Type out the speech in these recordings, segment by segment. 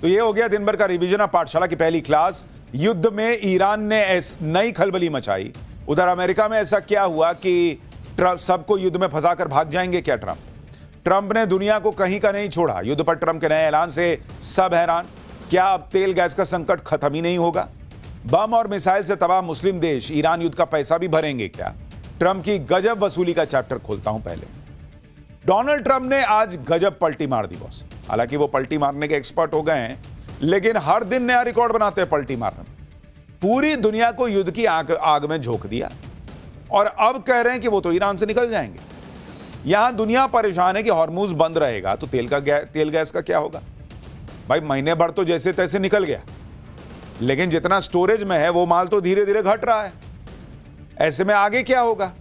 तो ये हो गया दिन भर का रिवीजन ऑफ पाठशाला की पहली क्लास। युद्ध में ईरान ने नई खलबली मचाई। उधर अमेरिका में ऐसा क्या हुआ कि ट्रंप सबको युद्ध में फंसाकर भाग जाएंगे क्या? ट्रंप ने दुनिया को कहीं का नहीं छोड़ा। युद्ध पर ट्रंप के नए ऐलान से सब हैरान। क्या अब तेल गैस का संकट खत्म ही नहीं होगा? बम और मिसाइल से तबाह मुस्लिम देश ईरान युद्ध का पैसा भी भरेंगे क्या? ट्रंप की गजब वसूली का चैप्टर खोलता हूं। पहले डोनाल्ड ट्रंप ने आज गजब पलटी मार दी बॉस। हालांकि वो पलटी मारने के एक्सपर्ट हो गए हैं, लेकिन हर दिन नया रिकॉर्ड बनाते हैं पलटी मारने में। पूरी दुनिया को युद्ध की आग में झोंक दिया और अब कह रहे हैं कि वो तो ईरान से निकल जाएंगे। यहां दुनिया परेशान है कि हॉर्मुज बंद रहेगा तो तेल गैस का क्या होगा? भाई महीने भर तो जैसे तैसे निकल गया, लेकिन जितना स्टोरेज में है वो माल तो धीरे धीरे घट रहा है। ऐसे में आगे क्या होगा?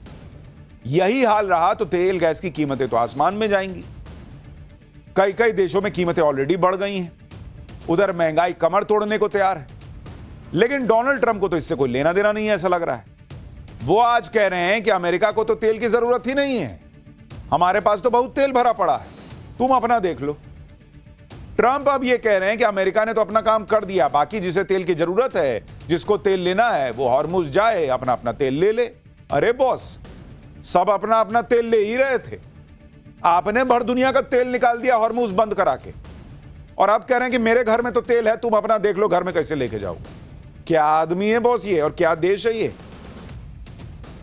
यही हाल रहा तो तेल गैस की कीमतें तो आसमान में जाएंगी। कई कई देशों में कीमतें ऑलरेडी बढ़ गई हैं। उधर महंगाई कमर तोड़ने को तैयार है। लेकिन डोनाल्ड ट्रंप को तो इससे कोई लेना देना नहीं है, ऐसा लग रहा है। वो आज कह रहे हैं कि अमेरिका को तो तेल की जरूरत ही नहीं है, हमारे पास तो बहुत तेल भरा पड़ा है, तुम अपना देख लो। ट्रंप अब ये कह रहे हैं कि अमेरिका ने तो अपना काम कर दिया, बाकी जिसे तेल की जरूरत है, जिसको तेल लेना है, वो हॉर्मुज जाए, अपना अपना तेल ले ले। अरे बॉस, सब अपना अपना तेल ले ही रहे थे, आपने भर दुनिया का तेल निकाल दिया हॉर्मुज बंद करा के, और अब कह रहे हैं कि मेरे घर में तो तेल है, तुम अपना देख लो घर में कैसे लेके जाओ। क्या आदमी है बॉस ये, और क्या देश है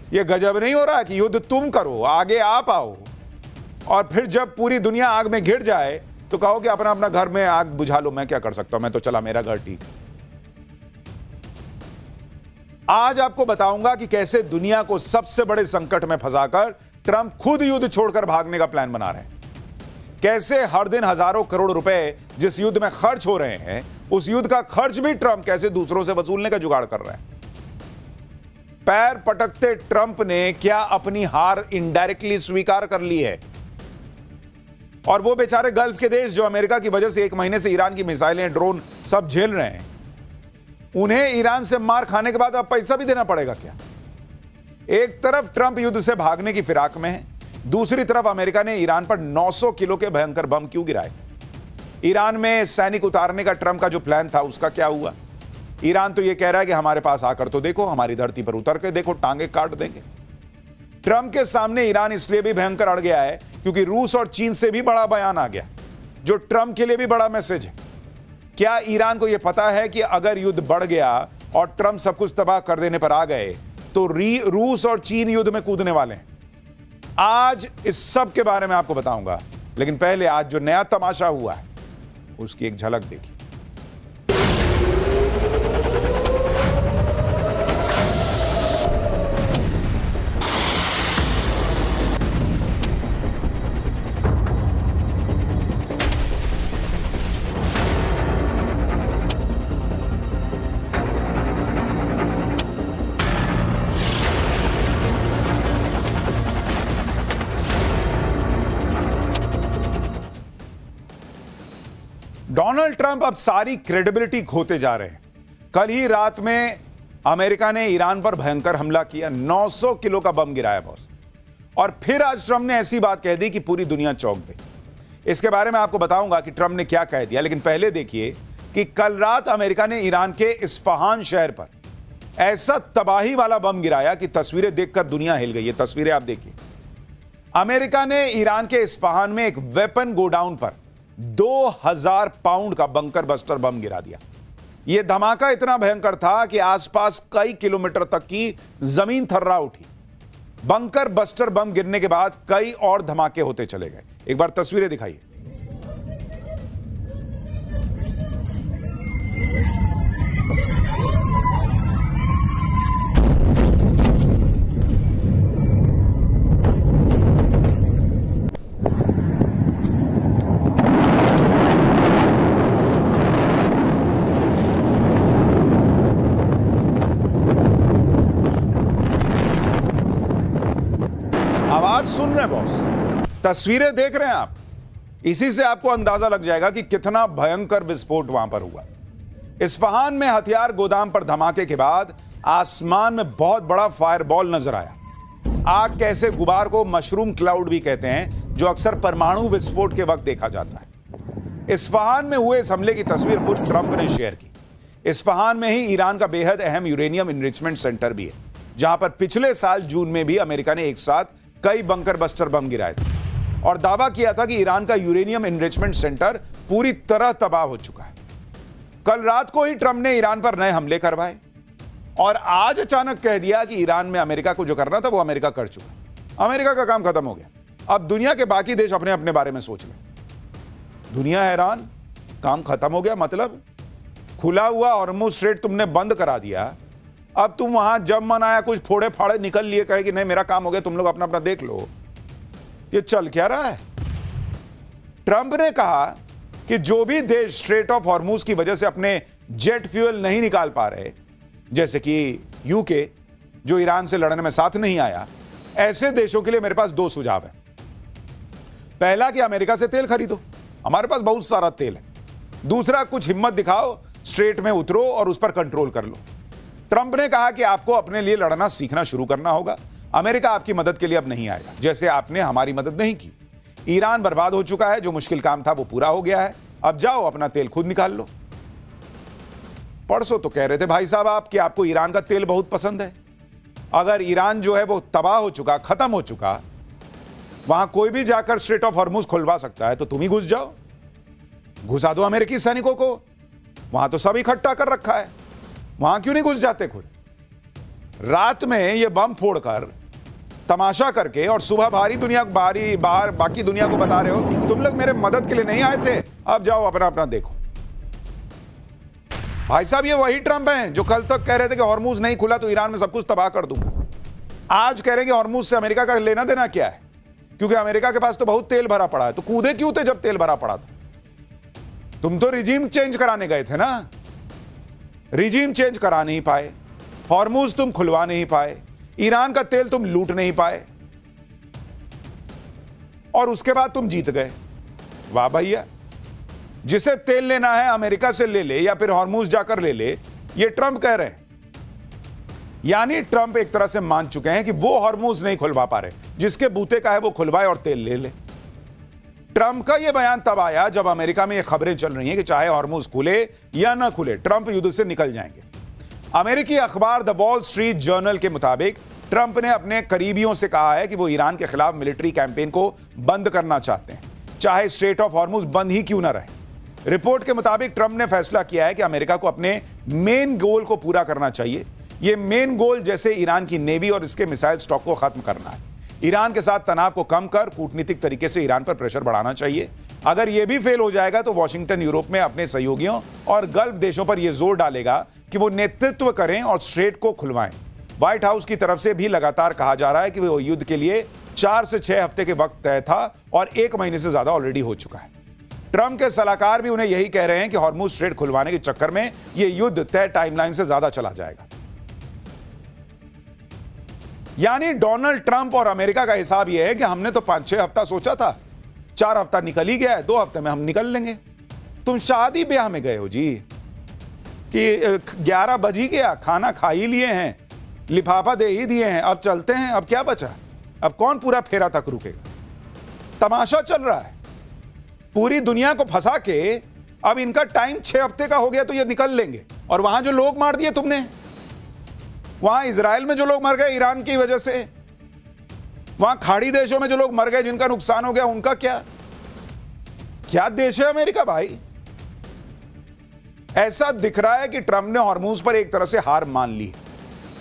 ये गजब नहीं हो रहा कि युद्ध तुम करो, आगे आप आओ, और फिर जब पूरी दुनिया आग में घिर जाए तो कहो कि अपना अपना घर में आग बुझा लो, मैं क्या कर सकता हूं, मैं तो चला मेरा घर ठीक। आज आपको बताऊंगा कि कैसे दुनिया को सबसे बड़े संकट में फंसाकर ट्रंप खुद युद्ध छोड़कर भागने का प्लान बना रहे हैं। कैसे हर दिन हजारों करोड़ रुपए जिस युद्ध में खर्च हो रहे हैं, उस युद्ध का खर्च भी ट्रंप कैसे दूसरों से वसूलने का जुगाड़ कर रहे हैं। पैर पटकते ट्रंप ने क्या अपनी हार इनडायरेक्टली स्वीकार कर ली है? और वो बेचारे गल्फ के देश जो अमेरिका की वजह से 1 महीने से ईरान की मिसाइलें, ड्रोन सब झेल रहे हैं, उन्हें ईरान से मार खाने के बाद अब पैसा भी देना पड़ेगा क्या? एक तरफ ट्रंप युद्ध से भागने की फिराक में है, दूसरी तरफ अमेरिका ने ईरान पर 900 किलो के भयंकर बम क्यों गिराए? ईरान में सैनिक उतारने का ट्रंप का जो प्लान था उसका क्या हुआ? ईरान तो यह कह रहा है कि हमारे पास आकर तो देखो, हमारी धरती पर उतर के देखो, टांगे काट देंगे। ट्रंप के सामने ईरान इसलिए भी भयंकर अड़ गया है क्योंकि रूस और चीन से भी बड़ा बयान आ गया, जो ट्रंप के लिए भी बड़ा मैसेज है। क्या ईरान को यह पता है कि अगर युद्ध बढ़ गया और ट्रंप सब कुछ तबाह कर देने पर आ गए तो रूस और चीन युद्ध में कूदने वाले हैं? आज इस सब के बारे में आपको बताऊंगा, लेकिन पहले आज जो नया तमाशा हुआ है उसकी एक झलक देखिए। डोनाल्ड ट्रंप अब सारी क्रेडिबिलिटी खोते जा रहे हैं। कल ही रात में अमेरिका ने ईरान पर भयंकर हमला किया, 900 किलो का बम गिराया बॉस, और फिर आज ट्रंप ने ऐसी बात कह दी कि पूरी दुनिया चौंक गई। इसके बारे में आपको बताऊंगा कि ट्रंप ने क्या कह दिया, लेकिन पहले देखिए कि कल रात अमेरिका ने ईरान के इस्फहान शहर पर ऐसा तबाही वाला बम गिराया कि तस्वीरें देखकर दुनिया हिल गई। ये तस्वीरें आप देखिए। अमेरिका ने ईरान के इस्फहान में एक वेपन गोडाउन पर 2000 पाउंड का बंकर बस्टर बम गिरा दिया। यह धमाका इतना भयंकर था कि आसपास कई किलोमीटर तक की जमीन थर्रा उठी। बंकर बस्टर बम गिरने के बाद कई और धमाके होते चले गए। एक बार तस्वीरें दिखाइए। आवाज सुन रहे हैं बॉस, तस्वीरें देख रहे हैं आप, इसी से आपको अंदाजा लग जाएगा कि कितना भयंकर विस्फोट वहां पर हुआ। इस्फहान में हथियार गोदाम पर धमाके के बाद आसमान में बहुत बड़ा फायरबॉल नजर आया। आग कैसे गुबार को मशरूम क्लाउड भी कहते हैं, जो अक्सर परमाणु विस्फोट के वक्त देखा जाता है। इस्फहान में हुए इस हमले की तस्वीर खुद ट्रंप ने शेयर की। इस्फहान में ही ईरान का बेहद अहम यूरेनियम इनरिचमेंट सेंटर भी है, जहां पर पिछले साल जून में भी अमेरिका ने एक साथ कई बंकर बस्टर बम गिराए थे और दावा किया था कि ईरान का यूरेनियम इनरिचमेंट सेंटर पूरी तरह तबाह हो चुका है। कल रात को ही ट्रंप ने ईरान पर नए हमले करवाए और आज अचानक कह दिया कि ईरान में अमेरिका को जो करना था वो अमेरिका कर चुका। अमेरिका का काम खत्म हो गया, अब दुनिया के बाकी देश अपने अपने बारे में सोच लें। दुनिया हैरान, काम खत्म हो गया मतलब खुला हुआ हॉर्मुज़ स्ट्रेट तुमने बंद करा दिया, अब तुम वहां जब मन आया कुछ फोड़े फाड़े निकल लिए, कहे कि नहीं मेरा काम हो गया, तुम लोग अपना अपना देख लो। ये चल क्या रहा है? ट्रंप ने कहा कि जो भी देश स्ट्रेट ऑफ हॉर्मुज़ की वजह से अपने जेट फ्यूल नहीं निकाल पा रहे, जैसे कि यूके जो ईरान से लड़ने में साथ नहीं आया, ऐसे देशों के लिए मेरे पास दो सुझाव हैं। पहला कि अमेरिका से तेल खरीदो, हमारे पास बहुत सारा तेल है। दूसरा, कुछ हिम्मत दिखाओ, स्ट्रेट में उतरो और उस पर कंट्रोल कर लो। ट्रंप ने कहा कि आपको अपने लिए लड़ना सीखना शुरू करना होगा। अमेरिका आपकी मदद के लिए अब नहीं आएगा, जैसे आपने हमारी मदद नहीं की। ईरान बर्बाद हो चुका है, जो मुश्किल काम था वो पूरा हो गया है, अब जाओ अपना तेल खुद निकाल लो। परसों तो कह रहे थे भाई साहब आप कि आपको ईरान का तेल बहुत पसंद है। अगर ईरान जो है वो तबाह हो चुका, खत्म हो चुका, वहां कोई भी जाकर स्ट्रेट ऑफ हॉर्मुज़ खुलवा सकता है, तो तुम ही घुस जाओ, घुसा दो अमेरिकी सैनिकों को। वहां तो सब इकट्ठा कर रखा है, वहां क्यों नहीं घुस जाते खुद? रात में ये बम फोड़कर तमाशा करके और सुबह बाकी दुनिया को बता रहे हो तुम लोग मेरे मदद के लिए नहीं आए थे, अब जाओ अपना अपना देखो। भाई साहब ये वही ट्रंप हैं जो कल तक कह रहे थे कि हॉर्मुज़ नहीं खुला तो ईरान में सब कुछ तबाह कर दूंगा। आज कह रहे हैं कि हॉर्मुज़ से अमेरिका का लेना देना क्या है, क्योंकि अमेरिका के पास तो बहुत तेल भरा पड़ा है। तो कूदे क्यों थे जब तेल भरा पड़ा था? तुम तो रिजीम चेंज कराने गए थे ना, रिजीम चेंज करा नहीं पाए, हॉर्मुज़ तुम खुलवा नहीं पाए, ईरान का तेल तुम लूट नहीं पाए और उसके बाद तुम जीत गए। वाह भैया, जिसे तेल लेना है अमेरिका से ले ले या फिर हॉर्मुज़ जाकर ले ले, ये ट्रंप कह रहे हैं। यानी ट्रंप एक तरह से मान चुके हैं कि वो हॉर्मुज़ नहीं खुलवा पा रहे, जिसके बूते का है वो खुलवाए और तेल ले ले। ट्रंप का यह बयान तब आया जब अमेरिका में यह खबरें चल रही हैं कि चाहे हॉर्मुज़ खुले या ना खुले, ट्रंप युद्ध से निकल जाएंगे। अमेरिकी अखबार द वॉल स्ट्रीट जर्नल के मुताबिक ट्रंप ने अपने करीबियों से कहा है कि वो ईरान के खिलाफ मिलिट्री कैंपेन को बंद करना चाहते हैं, चाहे स्ट्रेट ऑफ हॉर्मुज़ बंद ही क्यों ना रहे। रिपोर्ट के मुताबिक ट्रंप ने फैसला किया है कि अमेरिका को अपने मेन गोल को पूरा करना चाहिए। यह मेन गोल जैसे ईरान की नेवी और इसके मिसाइल स्टॉक को खत्म करना है, ईरान के साथ तनाव को कम कर कूटनीतिक तरीके से ईरान पर प्रेशर बढ़ाना चाहिए। अगर यह भी फेल हो जाएगा तो वॉशिंगटन यूरोप में अपने सहयोगियों और गल्फ देशों पर यह जोर डालेगा कि वो नेतृत्व करें और स्ट्रेट को खुलवाएं। व्हाइट हाउस की तरफ से भी लगातार कहा जा रहा है कि वो युद्ध के लिए 4 से 6 हफ्ते के वक्त तय था और 1 महीने से ज्यादा ऑलरेडी हो चुका है। ट्रंप के सलाहकार भी उन्हें यही कह रहे हैं कि हॉर्मुज़ स्ट्रेट खुलवाने के चक्कर में यह युद्ध तय टाइमलाइन से ज्यादा चला जाएगा। यानी डोनाल्ड ट्रंप और अमेरिका का हिसाब यह है कि हमने तो 5-6 हफ्ता सोचा था, 4 हफ्ता निकल ही गया है, 2 हफ्ते में हम निकल लेंगे। तुम शादी ब्याह में गए हो जी कि 11 बज ही गया, खाना खा ही लिए हैं, लिफाफा दे ही दिए हैं, अब चलते हैं, अब क्या बचा, अब कौन पूरा फेरा तक रुकेगा? तमाशा चल रहा है, पूरी दुनिया को फंसा के अब इनका टाइम 6 हफ्ते का हो गया तो ये निकल लेंगे। और वहां जो लोग मार दिए तुमने, वहां इजराइल में जो लोग मर गए ईरान की वजह से, वहां खाड़ी देशों में जो लोग मर गए जिनका नुकसान हो गया, उनका क्या देश है अमेरिका भाई? ऐसा दिख रहा है कि ट्रंप ने हॉर्मुज़ पर एक तरह से हार मान ली,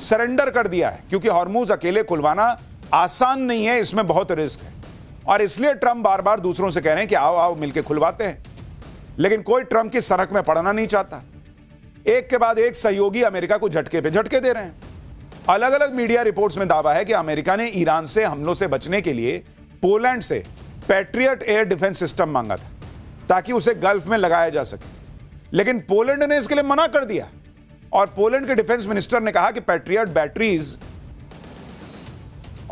सरेंडर कर दिया है, क्योंकि हॉर्मुज़ अकेले खुलवाना आसान नहीं है, इसमें बहुत रिस्क है। और इसलिए ट्रंप बार बार दूसरों से कह रहे हैं कि आओ आओ मिलकर खुलवाते हैं, लेकिन कोई ट्रंप की सनक में पड़ना नहीं चाहता। एक के बाद एक सहयोगी अमेरिका को झटके पे झटके दे रहे हैं। अलग अलग मीडिया रिपोर्ट्स में दावा है कि अमेरिका ने ईरान से हमलों से बचने के लिए पोलैंड से पैट्रियट एयर डिफेंस सिस्टम मांगा था ताकि उसे गल्फ में लगाया जा सके, लेकिन पोलैंड ने इसके लिए मना कर दिया और पोलैंड के डिफेंस मिनिस्टर ने कहा कि पैट्रियट बैटरीज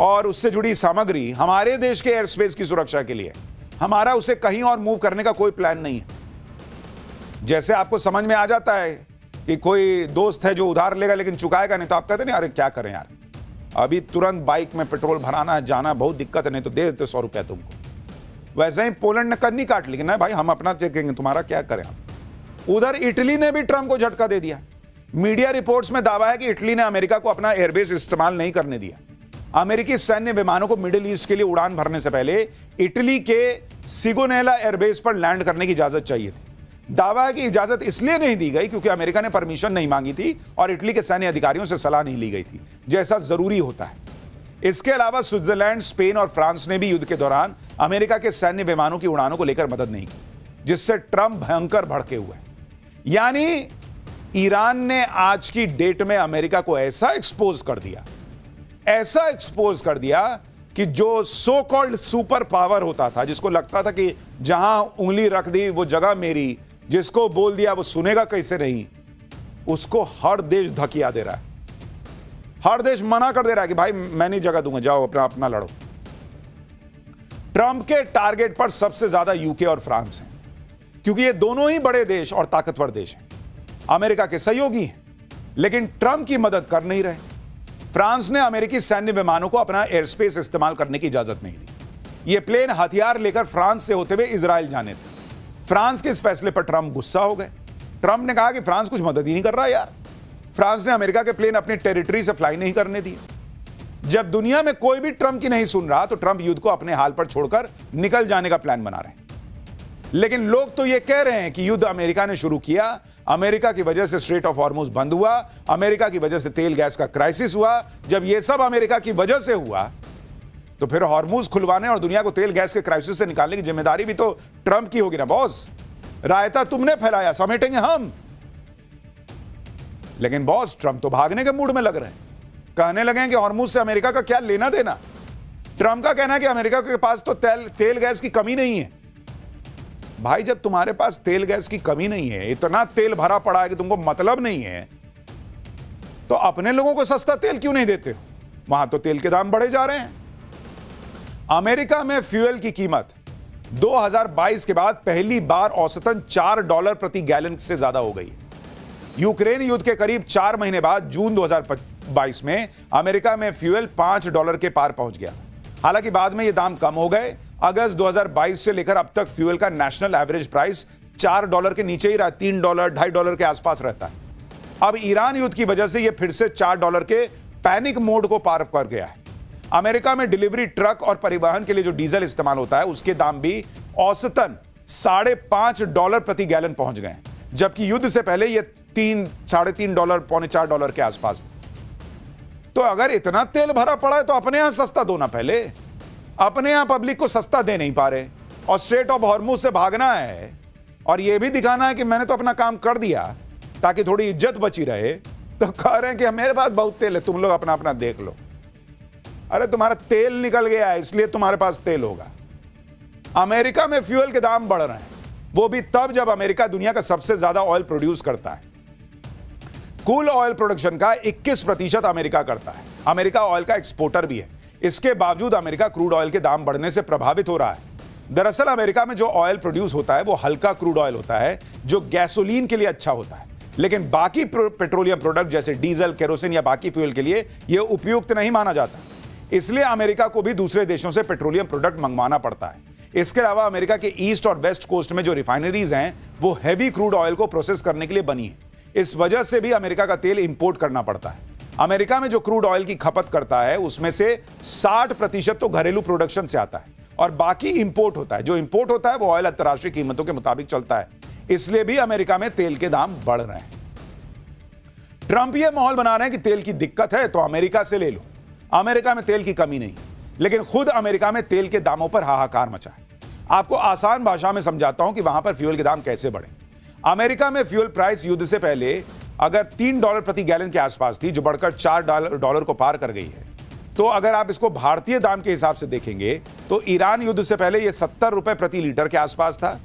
और उससे जुड़ी सामग्री हमारे देश के एयर स्पेस की सुरक्षा के लिए, हमारा उसे कहीं और मूव करने का कोई प्लान नहीं है। जैसे आपको समझ में आ जाता है कि कोई दोस्त है जो उधार लेगा लेकिन चुकाएगा नहीं, तो आप कहते नहीं अरे क्या करें यार, अभी तुरंत बाइक में पेट्रोल भराना जाना बहुत दिक्कत है, नहीं तो दे देते 100 रुपया तुमको। वैसे ही पोलैंड ने कन्नी काट ली कि ना भाई हम अपना चेकेंगे, तुम्हारा क्या करें हम। उधर इटली ने भी ट्रंप को झटका दे दिया। मीडिया रिपोर्ट्स में दावा है कि इटली ने अमेरिका को अपना एयरबेस इस्तेमाल नहीं करने दिया। अमेरिकी सैन्य विमानों को मिडिल ईस्ट के लिए उड़ान भरने से पहले इटली के सिगोनेला एयरबेस पर लैंड करने की इजाजत चाहिए थी। दावा है कि इजाजत इसलिए नहीं दी गई क्योंकि अमेरिका ने परमिशन नहीं मांगी थी और इटली के सैन्य अधिकारियों से सलाह नहीं ली गई थी, जैसा जरूरी होता है। इसके अलावा स्विट्जरलैंड, स्पेन और फ्रांस ने भी युद्ध के दौरान अमेरिका के सैन्य विमानों की उड़ानों को लेकर मदद नहीं की, जिससे ट्रंप भयंकर भड़के हुए। यानी ईरान ने आज की डेट में अमेरिका को ऐसा एक्सपोज कर दिया कि जो सो कॉल्ड सुपर पावर होता था, जिसको लगता था कि जहां उंगली रख दी वो जगह मेरी, जिसको बोल दिया वो सुनेगा कैसे नहीं, उसको हर देश धकिया दे रहा है। हर देश मना कर दे रहा है कि भाई मैं नहीं जगह दूंगा, जाओ अपना लड़ो। ट्रंप के टारगेट पर सबसे ज्यादा यूके और फ्रांस हैं, क्योंकि ये दोनों ही बड़े देश और ताकतवर देश हैं, अमेरिका के सहयोगी हैं, लेकिन ट्रंप की मदद कर नहीं रहे। फ्रांस ने अमेरिकी सैन्य विमानों को अपना एयर स्पेस इस्तेमाल करने की इजाजत नहीं दी। ये प्लेन हथियार लेकर फ्रांस से होते हुए इजराइल जाने थे। फ्रांस के इस फैसले पर ट्रंप गुस्सा हो गए। ट्रंप ने कहा कि फ्रांस कुछ मदद ही नहीं कर रहा यार। फ्रांस ने अमेरिका के प्लेन अपनी टेरिटरी से फ्लाई नहीं करने दिए। जब दुनिया में कोई भी ट्रंप की नहीं सुन रहा, तो ट्रंप युद्ध को अपने हाल पर छोड़कर निकल जाने का प्लान बना रहे हैं। लेकिन लोग तो ये कह रहे हैं कि युद्ध अमेरिका ने शुरू किया, अमेरिका की वजह से स्ट्रेट ऑफ हॉर्मुज बंद हुआ, अमेरिका की वजह से तेल गैस का क्राइसिस हुआ। जब ये सब अमेरिका की वजह से हुआ, तो फिर हॉर्मुज खुलवाने और दुनिया को तेल गैस के क्राइसिस से निकालने की जिम्मेदारी भी तो ट्रंप की होगी ना बॉस। रायता तुमने फैलाया, समेटेंगे हम। लेकिन बॉस, ट्रंप तो भागने के मूड में लग रहे हैं। कहने लगे हैं कि हॉर्मुज से अमेरिका का क्या लेना देना। ट्रंप का कहना है कि अमेरिका के पास तो तेल गैस की कमी नहीं है। भाई, जब तुम्हारे पास तेल गैस की कमी नहीं है, इतना तेल भरा पड़ा है कि तुमको मतलब नहीं है, तो अपने लोगों को सस्ता तेल क्यों नहीं देते हो? वहां तो तेल के दाम बढ़े जा रहे हैं। अमेरिका में फ्यूल की कीमत 2022 के बाद पहली बार औसतन $4 प्रति गैलन से ज्यादा हो गई। यूक्रेन युद्ध के करीब 4 महीने बाद जून 2022 में अमेरिका में फ्यूल $5 के पार पहुंच गया। हालांकि बाद में ये दाम कम हो गए। अगस्त 2022 से लेकर अब तक फ्यूल का नेशनल एवरेज प्राइस $4 के नीचे ही रहा, $3, $2.5 के आसपास रहता है। अब ईरान युद्ध की वजह से यह फिर से $4 के पैनिक मोड को पार कर गया है। अमेरिका में डिलीवरी ट्रक और परिवहन के लिए जो डीजल इस्तेमाल होता है, उसके दाम भी औसतन $5.5 प्रति गैलन पहुंच गए, जबकि युद्ध से पहले यह $3-3.5 पौने $4 के आसपास था। तो अगर इतना तेल भरा पड़ा है तो अपने यहां सस्ता दो ना। पहले अपने यहां पब्लिक को सस्ता दे नहीं पा रहे और स्ट्रेट ऑफ हॉर्मुज से भागना है और यह भी दिखाना है कि मैंने तो अपना काम कर दिया ताकि थोड़ी इज्जत बची रहे, तो कह रहे हैं कि मेरे पास बहुत तेल है, तुम लोग अपना अपना देख लो। अरे तुम्हारा तेल निकल गया है, इसलिए तुम्हारे पास तेल होगा। अमेरिका में फ्यूल के दाम बढ़ रहे हैं, वो भी तब जब अमेरिका दुनिया का सबसे ज्यादा ऑयल प्रोड्यूस करता है। कुल ऑयल प्रोडक्शन का 21% अमेरिका करता है। अमेरिका ऑयल का एक्सपोर्टर भी है। इसके बावजूद अमेरिका क्रूड ऑयल के दाम बढ़ने से प्रभावित हो रहा है। दरअसल अमेरिका में जो ऑयल प्रोड्यूस होता है वो हल्का क्रूड ऑयल होता है, जो गैसोलीन के लिए अच्छा होता है, लेकिन बाकी पेट्रोलियम प्रोडक्ट जैसे डीजल, केरोसिन या बाकी फ्यूल के लिए यह उपयुक्त नहीं माना जाता। इसलिए अमेरिका को भी दूसरे देशों से पेट्रोलियम प्रोडक्ट मंगवाना पड़ता है। इसके अलावा अमेरिका के ईस्ट और वेस्ट कोस्ट में जो रिफाइनरीज हैं, वो हैवी क्रूड ऑयल को प्रोसेस करने के लिए बनी है। इस वजह से भी अमेरिका का तेल इंपोर्ट करना पड़ता है। अमेरिका में जो क्रूड ऑयल की खपत करता है, उसमें से 60% तो घरेलू प्रोडक्शन से आता है और बाकी इंपोर्ट होता है। जो इंपोर्ट होता है वो ऑयल अंतर्राष्ट्रीय कीमतों के मुताबिक चलता है। इसलिए भी अमेरिका में तेल के दाम बढ़ रहे हैं। ट्रंप ये माहौल बना रहे हैं कि तेल की दिक्कत है तो अमेरिका से ले लो। अमेरिका में तेल की कमी नहीं, लेकिन खुद अमेरिका में तेल के दामों पर हाहाकार मचा है। आपको आसान भाषा में समझाता हूं कि वहां पर फ्यूल के दाम कैसे बढ़े। अमेरिका में फ्यूल प्राइस युद्ध से पहले अगर $3 प्रति गैलन के आसपास थी, जो बढ़कर $4 को पार कर गई है, तो अगर आप इसको भारतीय दाम के हिसाब से देखेंगे तो ईरान युद्ध से पहले यह ₹70 प्रति लीटर के आसपास था,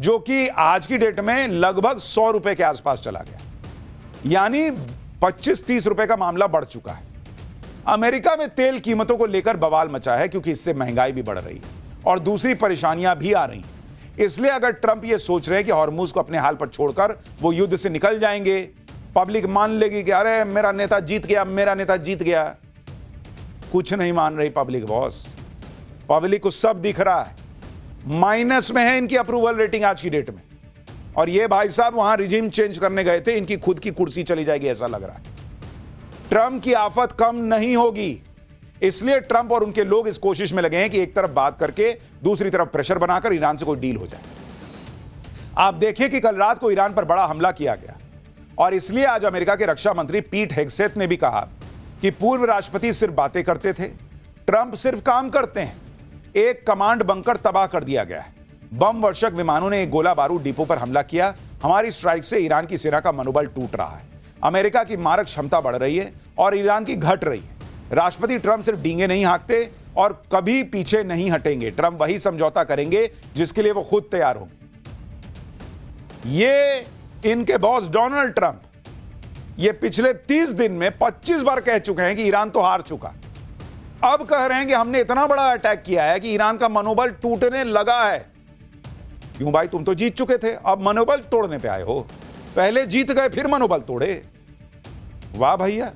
जो कि आज की डेट में लगभग ₹100 के आसपास चला गया। यानी 25-30 रुपए का मामला बढ़ चुका है। अमेरिका में तेल कीमतों को लेकर बवाल मचा है, क्योंकि इससे महंगाई भी बढ़ रही है और दूसरी परेशानियां भी आ रही हैं। इसलिए अगर ट्रंप ये सोच रहे हैं कि हॉर्मुज को अपने हाल पर छोड़कर वो युद्ध से निकल जाएंगे, पब्लिक मान लेगी कि अरे मेरा नेता जीत गया, मेरा नेता जीत गया। कुछ नहीं मान रही पब्लिक बॉस। पब्लिक को सब दिख रहा है। माइनस में है इनकी अप्रूवल रेटिंग आज की डेट में। और ये भाई साहब वहां रिजीम चेंज करने गए थे, इनकी खुद की कुर्सी चली जाएगी ऐसा लग रहा है। ट्रंप की आफत कम नहीं होगी, इसलिए ट्रंप और उनके लोग इस कोशिश में लगे हैं कि एक तरफ बात करके दूसरी तरफ प्रेशर बनाकर ईरान से कोई डील हो जाए। आप देखिए कि कल रात को ईरान पर बड़ा हमला किया गया और इसलिए आज अमेरिका के रक्षा मंत्री पीट हेगसेथ ने भी कहा कि पूर्व राष्ट्रपति सिर्फ बातें करते थे, ट्रंप सिर्फ काम करते हैं। एक कमांड बंकर तबाह कर दिया गया है। बम वर्षक विमानों ने एक गोला बारूद डिपो पर हमला किया। हमारी स्ट्राइक से ईरान की सेना का मनोबल टूट रहा है। अमेरिका की मारक क्षमता बढ़ रही है और ईरान की घट रही है। राष्ट्रपति ट्रंप सिर्फ डींगे नहीं हाँकते और कभी पीछे नहीं हटेंगे। ट्रंप वही समझौता करेंगे जिसके लिए वो खुद तैयार होंगे। ये इनके बॉस डोनाल्ड ट्रंप ये पिछले 30 दिन में 25 बार कह चुके हैं कि ईरान तो हार चुका। अब कह रहे हैं कि हमने इतना बड़ा अटैक किया है कि ईरान का मनोबल टूटने लगा है। क्यों भाई, तुम तो जीत चुके थे, अब मनोबल तोड़ने पे आए हो। पहले जीत गए फिर मनोबल तोड़े। वाह भैया,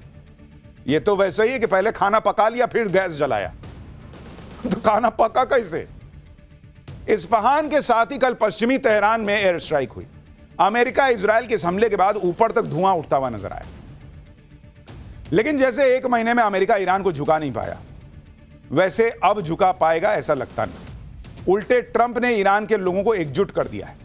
ये तो वैसे ही है कि पहले खाना पका लिया फिर गैस जलाया। तो खाना पका कैसे? इस्फहान के साथ ही कल पश्चिमी तेहरान में एयर स्ट्राइक हुई। अमेरिका इजराइल के इस हमले के बाद ऊपर तक धुआं उठता हुआ नजर आया। लेकिन जैसे एक महीने में अमेरिका ईरान को झुका नहीं पाया, वैसे अब झुका पाएगा ऐसा लगता नहीं। उल्टे ट्रंप ने ईरान के लोगों को एकजुट कर दिया है।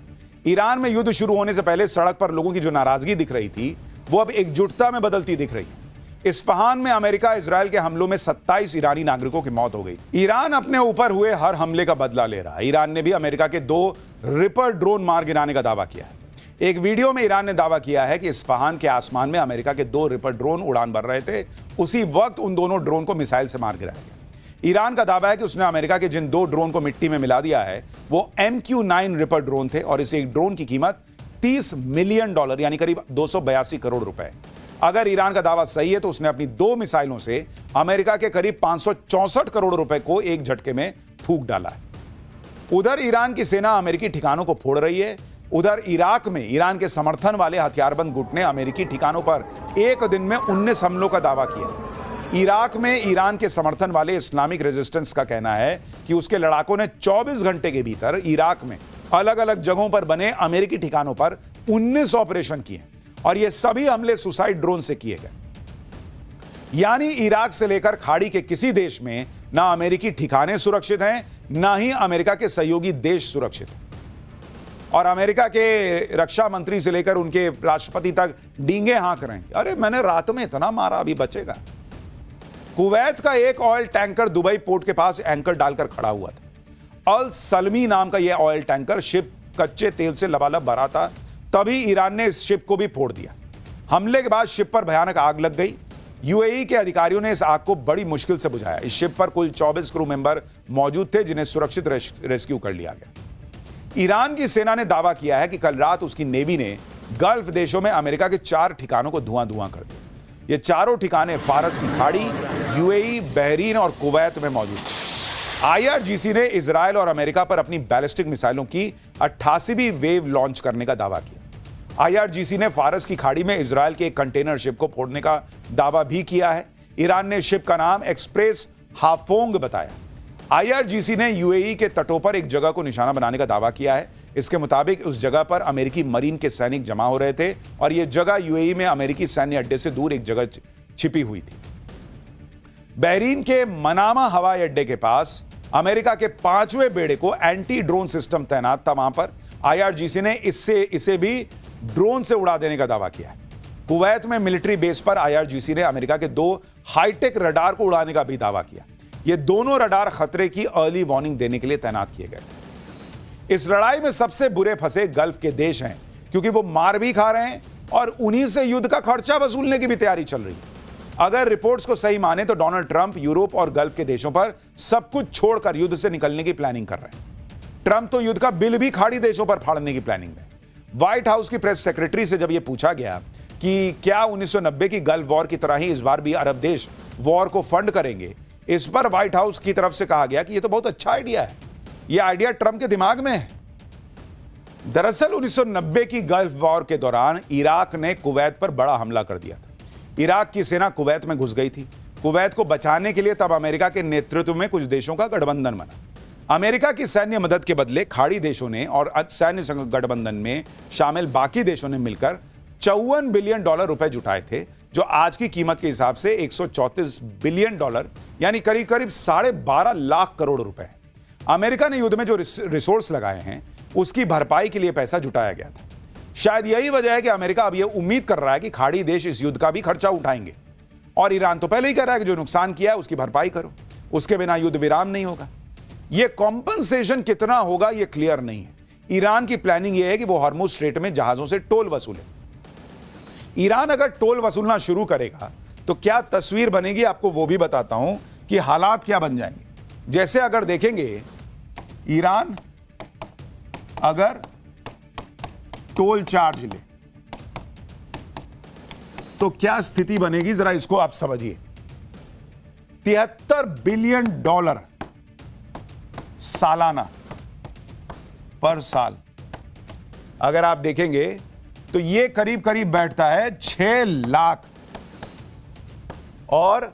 ईरान में युद्ध शुरू होने से पहले सड़क पर लोगों की जो नाराजगी दिख रही थी वो अब एकजुटता में बदलती दिख रही है। इस्फहान में अमेरिका इजराइल के हमलों में 27 ईरानी नागरिकों की मौत हो गई। ईरान अपने ऊपर हुए हर हमले का बदला ले रहा है। ईरान ने भी अमेरिका के 2 रिपर ड्रोन मार गिराने का दावा किया है। एक वीडियो में ईरान ने दावा किया है कि इस्फहान के आसमान में अमेरिका के 2 रिपर ड्रोन उड़ान भर रहे थे। उसी वक्त उन दोनों ड्रोन को मिसाइल से मार गिराया गया। ईरान का दावा है कि उसने अमेरिका के जिन 2 ड्रोन को मिट्टी में मिला दिया है वो MQ-9 रिपर ड्रोन थे और इस एक ड्रोन की कीमत $30 मिलियन यानी करीब 282 करोड़ रुपए। अगर ईरान का दावा सही है तो उसने अपनी 2 मिसाइलों से अमेरिका के करीब 564 करोड़ रुपए को एक झटके में फूंक डाला है। उधर ईरान की सेना अमेरिकी ठिकानों को फोड़ रही है। उधर इराक में ईरान के समर्थन वाले हथियारबंद गुट ने अमेरिकी ठिकानों पर एक दिन में 19 हमलों का दावा किया। इराक में ईरान के समर्थन वाले इस्लामिक रेजिस्टेंस का कहना है कि उसके लड़ाकों ने 24 घंटे के भीतर इराक में अलग अलग जगहों पर बने अमेरिकी ठिकानों पर 19 ऑपरेशन किए और ये सभी हमले सुसाइड ड्रोन से किए गए। यानी इराक से लेकर खाड़ी के किसी देश में ना अमेरिकी ठिकाने सुरक्षित हैं, ना ही अमेरिका के सहयोगी देश सुरक्षित हैं। और अमेरिका के रक्षा मंत्री से लेकर उनके राष्ट्रपति तक डींगे हाँक रहे हैं, अरे मैंने रात में इतना मारा, अभी बचेगा। कुवैत का एक ऑयल टैंकर दुबई पोर्ट के पास एंकर डालकर खड़ा हुआ था। अल सलमी नाम का यह ऑयल टैंकर शिप कच्चे तेल से लबालब भरा था। तभी ईरान ने इस शिप को भी फोड़ दिया। हमले के बाद शिप पर भयानक आग लग गई। यूएई के अधिकारियों ने इस आग को बड़ी मुश्किल से बुझाया। इस शिप पर कुल 24 क्रू मेंबर मौजूद थे जिन्हें सुरक्षित रेस्क्यू कर लिया गया। ईरान की सेना ने दावा किया है कि कल रात उसकी नेवी ने गल्फ देशों में अमेरिका के 4 ठिकानों को धुआं धुआं कर दिया। ये चारों ठिकाने फारस की खाड़ी, यूएई, बहरीन और कुवैत में मौजूद थे। आईआरजीसी ने इजराइल और अमेरिका पर अपनी बैलिस्टिक मिसाइलों की 88वीं वेव लॉन्च करने का दावा किया। आईआरजीसी ने फारस की खाड़ी में इजराइल के एक कंटेनर शिप को फोड़ने का दावा भी किया है। ईरान ने शिप का नाम एक्सप्रेस हाफोंग बताया। आईआरजीसी ने यूएई के तटों पर एक जगह को निशाना बनाने का दावा किया है। इसके मुताबिक उस जगह पर अमेरिकी मरीन के सैनिक जमा हो रहे थे और यह जगह यूएई में अमेरिकी सैन्य अड्डे से दूर एक जगह छिपी हुई थी। बहरीन के मनामा हवाई अड्डे के पास अमेरिका के 5वें बेड़े को एंटी ड्रोन सिस्टम तैनात था। वहां पर आईआरजीसी ने इसे भी ड्रोन से उड़ा देने का दावा किया। कुवैत में मिलिट्री बेस पर आईआरजीसी ने अमेरिका के 2 हाईटेक रडार को उड़ाने का भी दावा किया। ये दोनों रडार खतरे की अर्ली वार्निंग देने के लिए तैनात किए गए। इस लड़ाई में सबसे बुरे फंसे गल्फ के देश हैं, क्योंकि वो मार भी खा रहे हैं और उन्हीं से युद्ध का खर्चा वसूलने की भी तैयारी चल रही है। अगर रिपोर्ट्स को सही माने तो डोनाल्ड ट्रंप यूरोप और गल्फ के देशों पर सब कुछ छोड़कर युद्ध से निकलने की प्लानिंग कर रहे हैं। ट्रंप तो युद्ध का बिल भी खाड़ी देशों पर फाड़ने की प्लानिंग में। व्हाइट हाउस की प्रेस सेक्रेटरी से जब यह पूछा गया कि क्या 1990 की गल्फ वॉर की तरह ही इस बार भी अरब देश वॉर को फंड करेंगे, इस पर व्हाइट हाउस की तरफ से कहा गया कि यह तो बहुत अच्छा आइडिया है, यह आइडिया ट्रंप के दिमाग में है। दरअसल 1990 की गल्फ वॉर के दौरान इराक ने कुवैत पर बड़ा हमला कर दिया था। इराक की सेना कुवैत में घुस गई थी। कुवैत को बचाने के लिए तब अमेरिका के नेतृत्व में कुछ देशों का गठबंधन बना। अमेरिका की सैन्य मदद के बदले खाड़ी देशों ने और सैन्य गठबंधन में शामिल बाकी देशों ने मिलकर $54 बिलियन रुपए जुटाए थे, जो आज की कीमत के हिसाब से $134 बिलियन यानी करीब करीब 12.5 लाख करोड़ रुपए। अमेरिका ने युद्ध में जो रिसोर्स लगाए हैं उसकी भरपाई के लिए पैसा जुटाया गया था। शायद यही वजह है कि अमेरिका अब यह उम्मीद कर रहा है कि खाड़ी देश इस युद्ध का भी खर्चा उठाएंगे। और ईरान तो पहले ही कह रहा है कि जो नुकसान किया है उसकी भरपाई करो, उसके बिना युद्ध विराम नहीं होगा। यह कॉम्पनसेशन कितना होगा यह क्लियर नहीं है। ईरान की प्लानिंग यह है कि वो हॉर्मुज स्ट्रेट में जहाजों से टोल वसूले। ईरान अगर टोल वसूलना शुरू करेगा तो क्या तस्वीर बनेगी, आपको वो भी बताता हूं कि हालात क्या बन जाएंगे। जैसे अगर देखेंगे, ईरान अगर टोल चार्ज ले तो क्या स्थिति बनेगी, जरा इसको आप समझिए। $73 बिलियन सालाना, पर साल अगर आप देखेंगे तो यह करीब करीब बैठता है 6 लाख और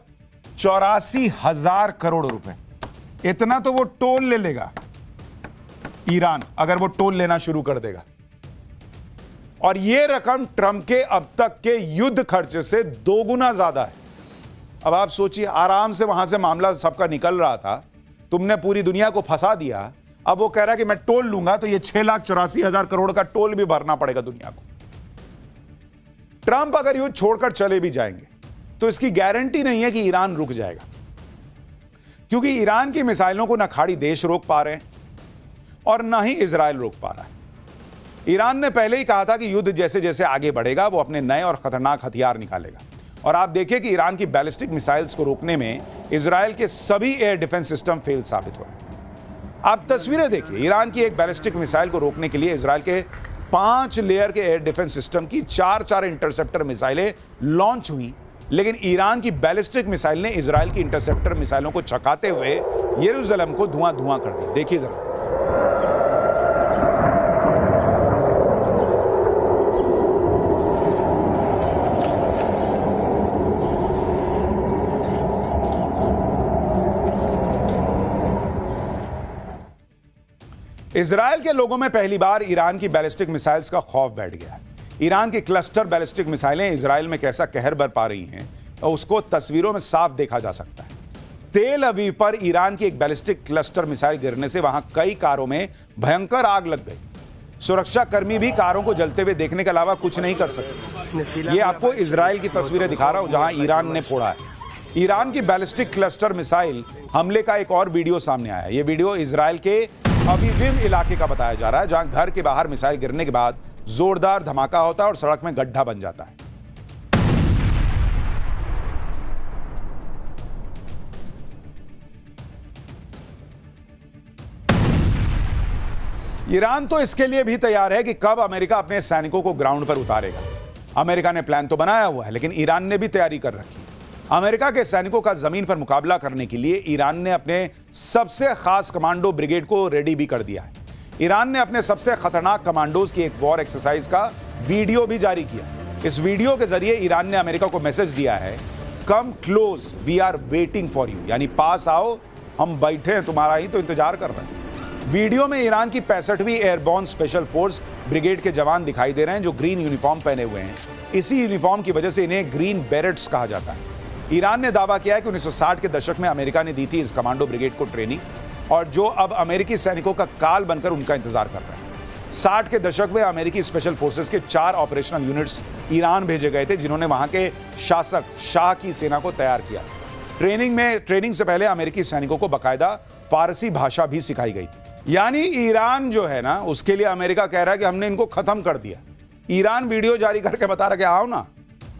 84,000 करोड़ रुपए। इतना तो वो टोल ले लेगा ईरान, अगर वो टोल लेना शुरू कर देगा। और यह रकम ट्रंप के अब तक के युद्ध खर्चे से 2 गुना ज्यादा है। अब आप सोचिए, आराम से वहां से मामला सबका निकल रहा था, तुमने पूरी दुनिया को फंसा दिया। अब वो कह रहा है कि मैं टोल लूंगा, तो ये 6,84,000 करोड़ का टोल भी भरना पड़ेगा दुनिया को। ट्रंप अगर युद्ध छोड़कर चले भी जाएंगे तो इसकी गारंटी नहीं है कि ईरान रुक जाएगा, क्योंकि ईरान की मिसाइलों को ना खाड़ी देश रोक पा रहे हैं और ना ही इजराइल रोक पा रहा है। ईरान ने पहले ही कहा था कि युद्ध जैसे जैसे आगे बढ़ेगा वो अपने नए और खतरनाक हथियार निकालेगा। और आप देखिए कि ईरान की बैलिस्टिक मिसाइल्स को रोकने में इजराइल के सभी एयर डिफेंस सिस्टम फेल साबित हो रहे हैं। आप तस्वीरें देखिए, ईरान की एक बैलिस्टिक मिसाइल को रोकने के लिए इजराइल के 5 लेयर के एयर डिफेंस सिस्टम की 4 इंटरसेप्टर मिसाइलें लॉन्च हुई, लेकिन ईरान की बैलिस्टिक मिसाइल ने इजराइल की इंटरसेप्टर मिसाइलों को छकाते हुए यरूशलेम को धुआं धुआं कर दिया। देखिए जरा, इजराइल के लोगों में पहली बार ईरान की बैलिस्टिक मिसाइल्स का खौफ बैठ गया है। ईरान की क्लस्टर बैलिस्टिक मिसाइलें इजराइल में कैसा कहर बरपा रही हैं, उसको तस्वीरों में साफ देखा जा सकता है। तेल अवीव पर ईरान की एक बैलिस्टिक क्लस्टर मिसाइल गिरने से वहां कई कारों में भयंकर आग लग गई। सुरक्षा कर्मी भी कारों को जलते हुए देखने के अलावा कुछ नहीं कर सके। ये आपको इजराइल की तस्वीरें दिखा रहा हूं जहां ईरान ने फोड़ा है। ईरान की बैलिस्टिक क्लस्टर मिसाइल हमले का एक और वीडियो सामने आया। यह वीडियो इजराइल के अवीविम इलाके का बताया जा रहा है, जहां घर के बाहर मिसाइल गिरने के बाद जोरदार धमाका होता है और सड़क में गड्ढा बन जाता है। ईरान तो इसके लिए भी तैयार है कि कब अमेरिका अपने सैनिकों को ग्राउंड पर उतारेगा। अमेरिका ने प्लान तो बनाया हुआ है, लेकिन ईरान ने भी तैयारी कर रखी है। अमेरिका के सैनिकों का जमीन पर मुकाबला करने के लिए ईरान ने अपने सबसे खास कमांडो ब्रिगेड को रेडी भी कर दिया है। ईरान ने अपने सबसे खतरनाक कमांडोज की एक वॉर एक्सरसाइज का वीडियो भी जारी किया। इस वीडियो के जरिए ईरान ने अमेरिका को मैसेज दिया है, come close, we are waiting for you, यानी पास आओ, हम बैठे हैं, तुम्हारा ही तो इंतजार कर रहे हैं। वीडियो में ईरान की 65वीं एयरबोर्न स्पेशल फोर्स ब्रिगेड के जवान दिखाई दे रहे हैं, जो ग्रीन यूनिफॉर्म पहने हुए हैं। इसी यूनिफॉर्म की वजह से इन्हें ग्रीन बेरेट्स कहा जाता है। ईरान ने दावा किया है कि 1960 के दशक में अमेरिका ने दी थी इस कमांडो ब्रिगेड को ट्रेनिंग, और जो अब अमेरिकी सैनिकों का काल बनकर उनका इंतजार कर रहे हैं। 60 के दशक में अमेरिकी स्पेशल फोर्सेस के 4 ऑपरेशनल यूनिट्स ईरान भेजे गए थे, जिन्होंने वहां के शासक शाह की सेना को तैयार किया। ट्रेनिंग से पहले अमेरिकी सैनिकों को बाकायदा फारसी भाषा भी सिखाई गई थी। यानी ईरान जो है ना, उसके लिए अमेरिका कह रहा है कि हमने इनको खत्म कर दिया। ईरान वीडियो जारी करके बता रहा कि आओ ना,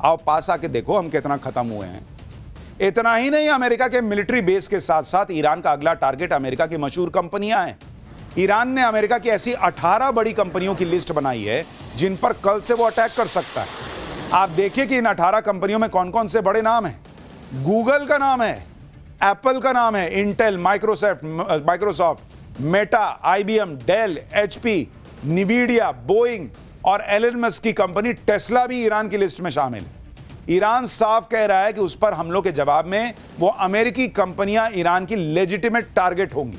आओ पास आके देखो हम कितना खत्म हुए हैं। इतना ही नहीं, अमेरिका के मिलिट्री बेस के साथ साथ ईरान का अगला टारगेट अमेरिका की मशहूर कंपनियां हैं। ईरान ने अमेरिका की ऐसी 18 बड़ी कंपनियों की लिस्ट बनाई है जिन पर कल से वो अटैक कर सकता है। आप देखिए कि इन 18 कंपनियों में कौन कौन से बड़े नाम हैं। गूगल का नाम है, एप्पल का नाम है, Intel, Microsoft, Meta, IBM, Dell, HP, Nvidia, Boeing और एलन मस्क की कंपनी टेस्ला भी ईरान की लिस्ट में शामिल है। ईरान साफ कह रहा है कि उस पर हमलों के जवाब में वो अमेरिकी कंपनियां ईरान की लेजिटिमेट टारगेट होंगी।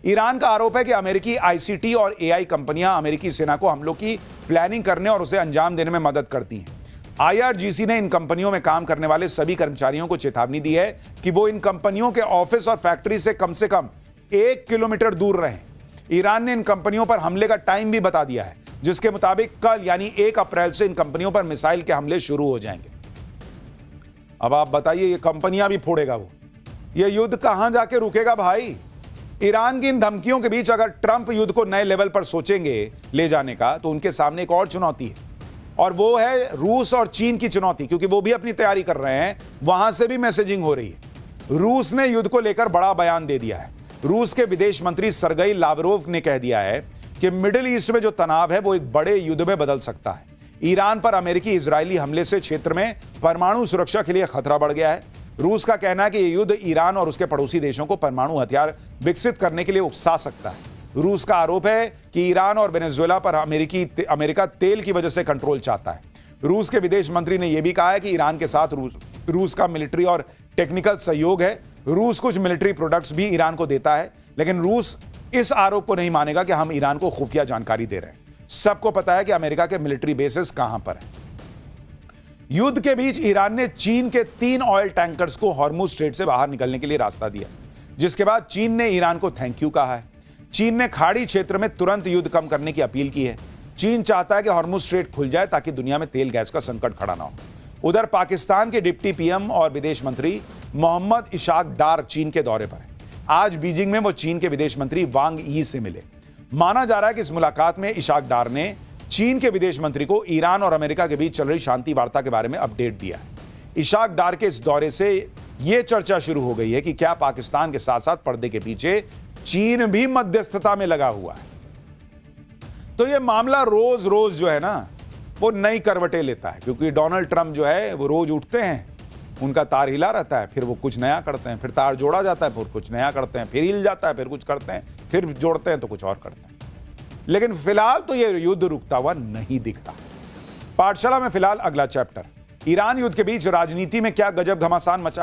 ईरान का आरोप है कि अमेरिकी आईसीटी और एआई कंपनियां अमेरिकी सेना को हमलों की प्लानिंग करने और उसे अंजाम देने में मदद करती हैं। आईआरजीसी ने इन कंपनियों में काम करने वाले सभी कर्मचारियों को चेतावनी दी है कि वो इन कंपनियों के ऑफिस और फैक्ट्री से कम 1 किलोमीटर दूर रहें। ईरान ने इन कंपनियों पर हमले का टाइम भी बता दिया है, जिसके मुताबिक कल यानी 1 अप्रैल से इन कंपनियों पर मिसाइल के हमले शुरू हो जाएंगे। अब आप बताइए, ये कंपनियां भी फोड़ेगा वो, ये युद्ध कहां जाके रुकेगा भाई? ईरान की इन धमकियों के बीच अगर ट्रंप युद्ध को नए लेवल पर सोचेंगे ले जाने का, तो उनके सामने एक और चुनौती है, और वो है रूस और चीन की चुनौती, क्योंकि वो भी अपनी तैयारी कर रहे हैं। वहां से भी मैसेजिंग हो रही है। रूस ने युद्ध को लेकर बड़ा बयान दे दिया है। रूस के विदेश मंत्री सरगई लावरोव ने कह दिया है कि मिडिल ईस्ट में जो तनाव है वो एक बड़े युद्ध में बदल सकता है। ईरान पर अमेरिकी इजरायली हमले से क्षेत्र में परमाणु सुरक्षा के लिए खतरा बढ़ गया है। रूस का कहना है कि यह युद्ध ईरान और उसके पड़ोसी देशों को परमाणु हथियार विकसित करने के लिए उकसा सकता है। रूस का आरोप है कि ईरान और वेनेजुएला पर अमेरिका तेल की वजह से कंट्रोल चाहता है। रूस के विदेश मंत्री ने यह भी कहा है कि ईरान के साथ रूस का मिलिट्री और टेक्निकल सहयोग है। रूस कुछ मिलिट्री प्रोडक्ट्स भी ईरान को देता है, लेकिन रूस इस आरोप को नहीं मानेगा कि हम ईरान को खुफिया जानकारी दे रहे हैं। सबको पता है कि अमेरिका के मिलिट्री बेसेस कहां पर हैं। युद्ध के बीच ईरान ने चीन के 3 ऑयल टैंकर्स को हॉर्मुज स्ट्रेट से बाहर निकलने के लिए रास्ता दिया, जिसके बाद चीन ने ईरान को थैंक यू कहा है। चीन ने खाड़ी क्षेत्र में तुरंत युद्ध कम करने की अपील की है। चीन चाहता है कि हॉर्मुज स्ट्रेट खुल जाए ताकि दुनिया में तेल गैस का संकट खड़ा ना हो। उधर पाकिस्तान के डिप्टी पीएम और विदेश मंत्री मोहम्मद इशाक डार चीन के दौरे पर हैं। आज बीजिंग में वो चीन के विदेश मंत्री वांग यी से मिले। माना जा रहा है कि इस मुलाकात में इशाक डार ने चीन के विदेश मंत्री को ईरान और अमेरिका के बीच चल रही शांति वार्ता के बारे में अपडेट दिया है। इशाक डार के इस दौरे से यह चर्चा शुरू हो गई है कि क्या पाकिस्तान के साथ साथ पर्दे के पीछे चीन भी मध्यस्थता में लगा हुआ है। तो यह मामला रोज रोज जो है ना वो नई करवटें लेता है, क्योंकि डोनाल्ड ट्रंप जो है वो रोज उठते हैं, उनका तार हिला रहता है, फिर वो कुछ नया करते हैं, फिर तार जोड़ा जाता है, फिर कुछ नया करते हैं, फिर हिल जाता है, फिर कुछ करते हैं, फिर जोड़ते हैं तो कुछ और करते हैं। लेकिन फिलहाल तो ये युद्ध रुकता हुआ नहीं दिख रहा। पाठशाला में फिलहाल अगला चैप्टर, ईरान युद्ध के बीच राजनीति में क्या गजब घमासान मचा